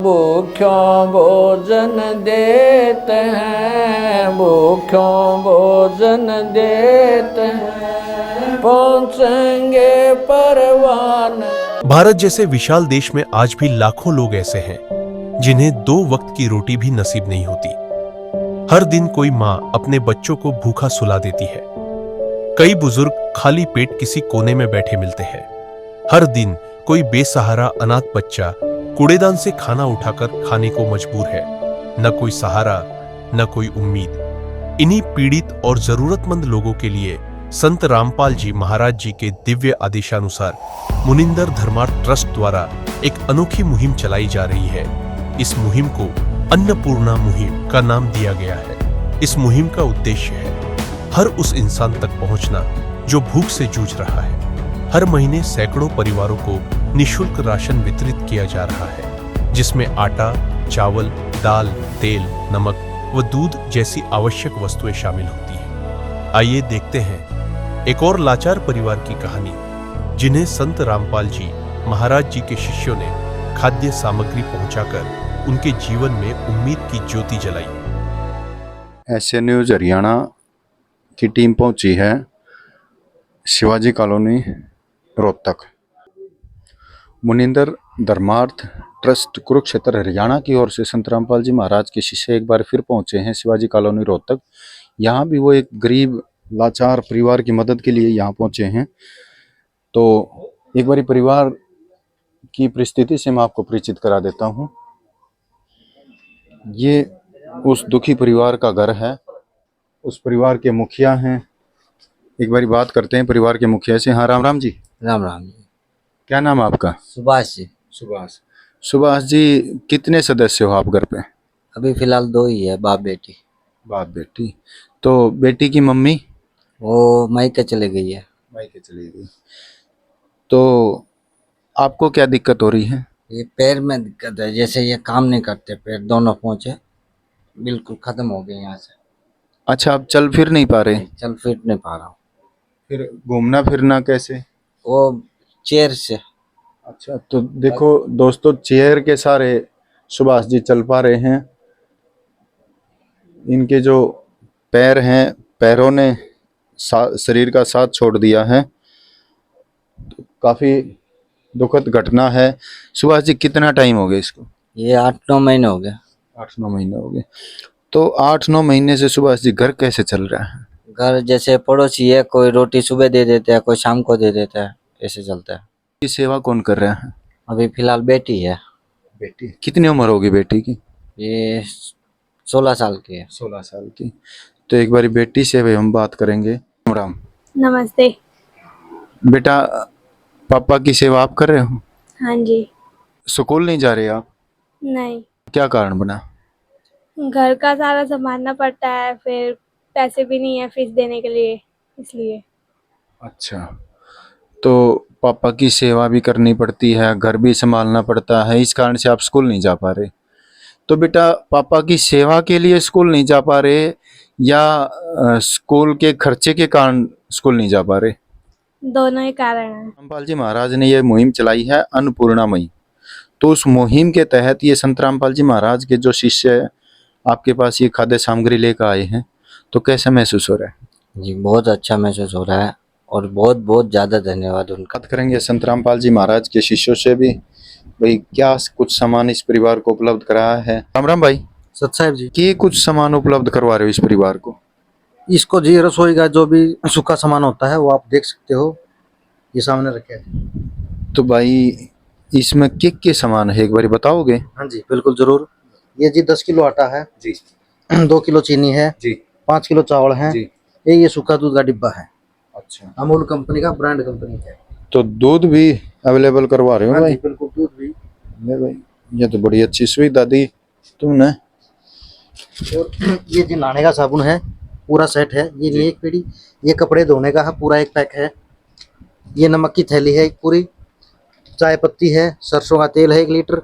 भूख्यों भोजन देते हैं, भूख्यों भोजन देते हैं, पहुँचेंगे परवान। भारत जैसे विशाल देश में आज भी लाखों लोग ऐसे हैं जिन्हें 2 वक्त की रोटी भी नसीब नहीं होती। हर दिन कोई माँ अपने बच्चों को भूखा सुला देती है। कई बुजुर्ग खाली पेट किसी कोने में बैठे मिलते हैं। हर दिन कोई बेसहारा अनाथ बच्चा कूड़ेदान से खाना उठाकर खाने को मजबूर है। न कोई सहारा, न कोई उम्मीद। इन्हीं पीड़ित और जरूरतमंद लोगों के लिए संत रामपाल जी महाराज जी के दिव्य आदेशानुसार मुनिंदर धर्मार्थ ट्रस्ट द्वारा एक अनोखी मुहिम चलाई जा रही है। इस मुहिम को अन्नपूर्णा मुहिम का नाम दिया गया है। इस मुहिम का उद्देश्य है हर उस इंसान तक पहुंचना जो भूख से जूझ रहा है। हर महीने सैकड़ों परिवारों को निःशुल्क राशन वितरित किया जा रहा है, जिसमें आटा, चावल, दाल, तेल, नमक व दूध जैसी आवश्यक वस्तुएं शामिल होती हैं। आइए देखते हैं एक और लाचार परिवार की कहानी, जिन्हें संत रामपाल जी महाराज जी के शिष्यों ने खाद्य सामग्री पहुंचाकर उनके जीवन में उम्मीद की ज्योति जलाई। एसए न्यूज़ हरियाणा की टीम पहुंची है शिवाजी कॉलोनी रोहतक। मुनिंदर धर्मार्थ ट्रस्ट कुरुक्षेत्र हरियाणा की ओर से संत रामपाल जी महाराज के शिष्य एक बार फिर पहुंचे हैं शिवाजी कॉलोनी रोहतक। यहाँ भी वो एक गरीब लाचार परिवार की मदद के लिए यहाँ पहुंचे हैं। तो एक बारी परिवार की परिस्थिति से मैं आपको परिचित करा देता हूँ। ये उस दुखी परिवार का घर है। उस परिवार के मुखिया हैं। एक बारी बात करते हैं परिवार के मुखिया से। हाँ, राम राम जी। राम राम जी। क्या नाम है आपका? सुभाष जी। सुभाष जी, कितने सदस्य हो आप घर पे? अभी फिलहाल 2 ही है, बाप बेटी। बाप बेटी। तो बेटी की मम्मी? वो मायके चले गई है। मायके चली गई। तो आपको क्या दिक्कत हो रही है? ये पैर में दिक्कत है, जैसे ये काम नहीं करते, पैर दोनों पहुंचे बिल्कुल खत्म हो गए यहाँ से। अच्छा, आप चल फिर नहीं पा रहे? चल फिर नहीं पा रहा हूँ। फिर घूमना फिरना कैसे? वो चेयर से। अच्छा, तो देखो दोस्तों, चेयर के सहारे सुभाष जी चल पा रहे हैं। इनके जो पैर हैं, पैरों ने शरीर का साथ छोड़ दिया है। तो काफी दुखद घटना है। सुभाष जी, कितना टाइम हो गया इसको? ये 8-9 महीने हो गए। 8-9 महीने हो गए। तो 8-9 महीने से सुभाष जी घर कैसे चल रहा है? घर जैसे पड़ोसी है, कोई रोटी सुबह दे देता है, कोई शाम को दे देता है, ऐसे चलता है। ये सेवा कौन कर रहा है? अभी फिलहाल बेटी है। बेटी? कितनी उम्र होगी बेटी की? ये 16 साल की है। 16 साल की। तो एक बारी बेटी से भी हम बात करेंगे। राम राम। नमस्ते। बेटा, पापा की सेवा आप कर रहे हो? हाँ जी। स्कूल नहीं जा रहे आप? नहीं, क्या क्या कारण बना? घर का सारा संभालना पड़ता है, फिर पैसे भी नहीं है फीस देने के लिए, इसलिए। अच्छा, तो पापा की सेवा भी करनी पड़ती है, घर भी संभालना पड़ता है, इस कारण से आप स्कूल नहीं जा पा रहे। तो बेटा, पापा की सेवा के लिए स्कूल नहीं जा पा रहे या स्कूल के खर्चे के कारण स्कूल नहीं जा पा रहे? दोनों ही कारण है। रामपाल जी महाराज ने ये मुहिम चलाई है अन्नपूर्णा मुहिम। तो उस मुहिम के तहत ये संत रामपाल जी महाराज के जो शिष्य आपके पास ये खाद्य सामग्री लेकर आए हैं, तो कैसा महसूस हो रहा है? जी बहुत अच्छा महसूस हो रहा है और बहुत बहुत ज़्यादा धन्यवाद उनका। बात करेंगे संत रामपाल जी महाराज के शिष्यों से भी, भाई क्या कुछ सामान इस परिवार को उपलब्ध कराया है। राम राम भाई। सत साहब जी, कि कुछ सामान उपलब्ध करवा रहे हो इस परिवार को? इसको जी रसोई का जो भी सूखा सामान होता है वो आप देख सकते हो, ये सामने रखे हैं। तो भाई इसमें के सामान है, एक बार बताओगे? हाँ जी बिल्कुल जरूर। ये जी 10 किलो आटा है जी, 2 किलो चीनी है जी, 5 किलो चावल है जी। ये सूखा दूध का डिब्बा है। अच्छा, अमूल कंपनी का, ब्रांड कंपनी है। तो दूध भी अवेलेबल करवा रहे हो हाँ भाई? जी बिल्कुल, दूध भी। ले भाई, ये तो बड़ी अच्छी सुविधा दी तुमने। और ये जी नहाने का साबुन है, पूरा सेट है। ये नहीं एक पेड़ी, ये कपड़े धोने का है पूरा एक पैक है। ये नमक की थैली है एक पूरी, चाय पत्ती है, सरसों का तेल है 1 लीटर,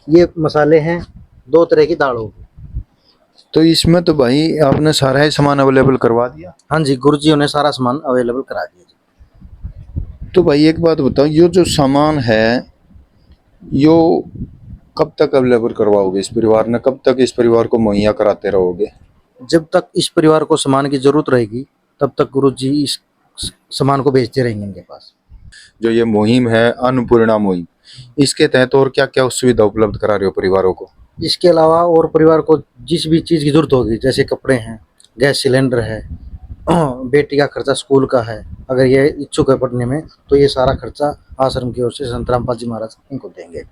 ये मसाले हैं, 2 तरह की दाल होगी। तो इसमें तो भाई आपने सारा ही सामान अवेलेबल करवा दिया। हाँ जी, गुरुजियों ने सारा सामान अवेलेबल करा दिया जी। तो भाई एक बात बताओ, ये जो सामान है यो कब तक अवेलेबल करवाओगे इस परिवार ने, कब तक इस परिवार को मुहैया कराते रहोगे? जब तक इस परिवार को सामान की जरूरत रहेगी तब तक गुरुजी इस सामान को भेजते रहेंगे इनके पास। जो ये मुहिम है अन्नपूर्णा मुहिम, इसके तहत और क्या क्या सुविधा उपलब्ध करा रहे हो परिवारों को? इसके अलावा और परिवार को जिस भी चीज़ की जरूरत होगी, जैसे कपड़े हैं, गैस सिलेंडर है, बेटी का खर्चा स्कूल का है, अगर ये इच्छुक है पढ़ने में तो ये सारा खर्चा आश्रम की ओर से संत रामपाल जी महाराज इनको देंगे।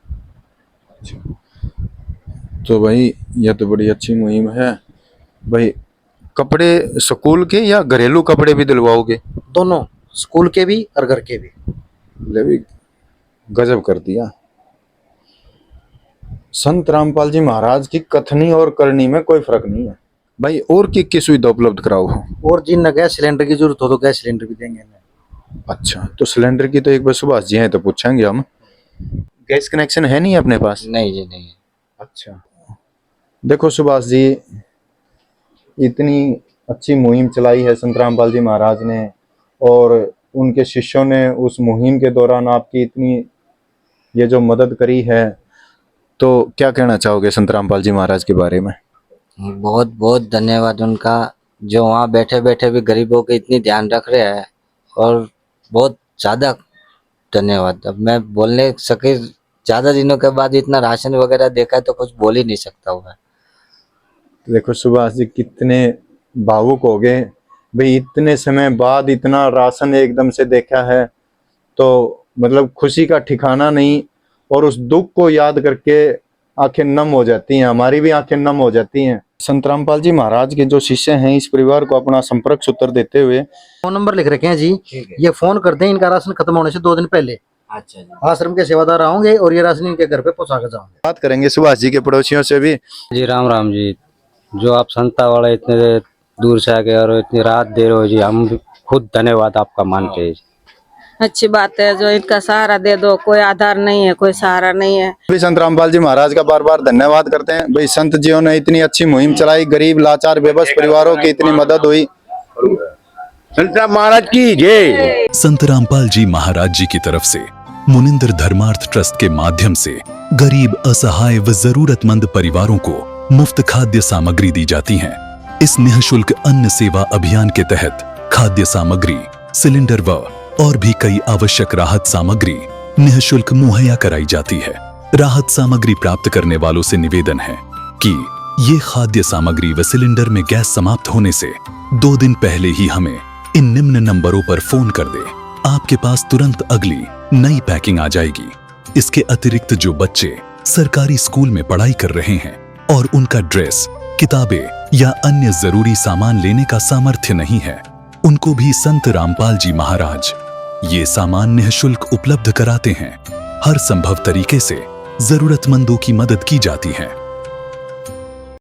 तो भाई यह तो बड़ी अच्छी मुहिम है भाई। कपड़े स्कूल के या घरेलू कपड़े भी दिलवाओगे? दोनों, स्कूल के भी और घर के भी। ले भी गजब कर दिया। संत रामपाल जी महाराज की कथनी और करनी में कोई फर्क नहीं है भाई। और की सुविधा उपलब्ध कराओ? और जिन गैस सिलेंडर की जरूरत हो तो गैस सिलेंडर भी देंगे इन्हें। अच्छा, तो सिलेंडर की तो एक बार सुभाष जी हैं तो पूछेंगे हम। गैस कनेक्शन है नहीं अपने पास? नहीं जी नहीं। अच्छा, देखो सुभाष जी, इतनी अच्छी मुहिम चलाई है संत रामपाल जी महाराज ने और उनके शिष्यों ने उस मुहिम के दौरान आपकी इतनी ये जो मदद करी है, तो क्या कहना चाहोगे संत रामपाल जी महाराज के बारे में? बहुत बहुत धन्यवाद उनका, जो वहाँ बैठे बैठे भी गरीबों के इतनी ध्यान रख रहे हैं, और बहुत ज़्यादा धन्यवाद। अब मैं बोलने सके, ज़्यादा दिनों के बाद इतना राशन वगैरह देखा है तो कुछ बोल ही नहीं सकता हूँ मैं। देखो सुभाष जी कितने भावुक हो गए भाई, इतने समय बाद इतना राशन एकदम से देखा है तो मतलब खुशी का ठिकाना नहीं, और उस दुख को याद करके आंखें नम हो जाती हैं, हमारी भी आंखें नम हो जाती हैं। संत रामपाल जी महाराज के जो शिष्य हैं इस परिवार को अपना संपर्क सूत्र देते हुए फोन नंबर लिख रखे हैं जी, ये फोन करते हैं इनका राशन खत्म होने से 2 दिन पहले। अच्छा जी। आश्रम के सेवादार आओगे और ये राशन इनके घर पे पहुंचा कर जाओगे। बात करेंगे सुभाष जी के पड़ोसियों से भी। जी राम राम जी। जो आप संता वाले इतने दूर से आ गए और इतनी रात देर हो जी, हम भी खुद धन्यवाद आपका मानते हैं। अच्छी बात है, जो इनका सहारा दे दो, कोई आधार नहीं है, कोई सहारा नहीं है। भी संत रामपाल जी महाराज का बार बार धन्यवाद करते हैं भाई। संत जियों ने इतनी अच्छी मुहिम चलाई, गरीब लाचार बेबस परिवारों की इतनी मदद हुई। संत राम महाराज की जय। संत रामपाल जी महाराज जी की तरफ से मुनिंद्र धर्मार्थ ट्रस्ट के माध्यम से गरीब, असहाय व जरूरतमंद परिवारों को मुफ्त खाद्य सामग्री दी जाती है। इस निःशुल्क अन्न सेवा अभियान के तहत खाद्य सामग्री, सिलेंडर और भी कई आवश्यक राहत सामग्री निःशुल्क मुहैया कराई जाती है। राहत सामग्री प्राप्त करने वालों से निवेदन है कि ये खाद्य सामग्री व सिलेंडर में गैस समाप्त होने से 2 दिन पहले ही हमें इन निम्न नंबरों पर फोन कर दे। आपके पास तुरंत अगली नई पैकिंग आ जाएगी। इसके अतिरिक्त जो बच्चे सरकारी स्कूल में पढ़ाई कर रहे हैं और उनका ड्रेस, किताबें या अन्य जरूरी सामान लेने का सामर्थ्य नहीं है, उनको भी संत रामपाल जी महाराज ये सामान निःशुल्क उपलब्ध कराते हैं। हर संभव तरीके से जरूरतमंदों की मदद की जाती है।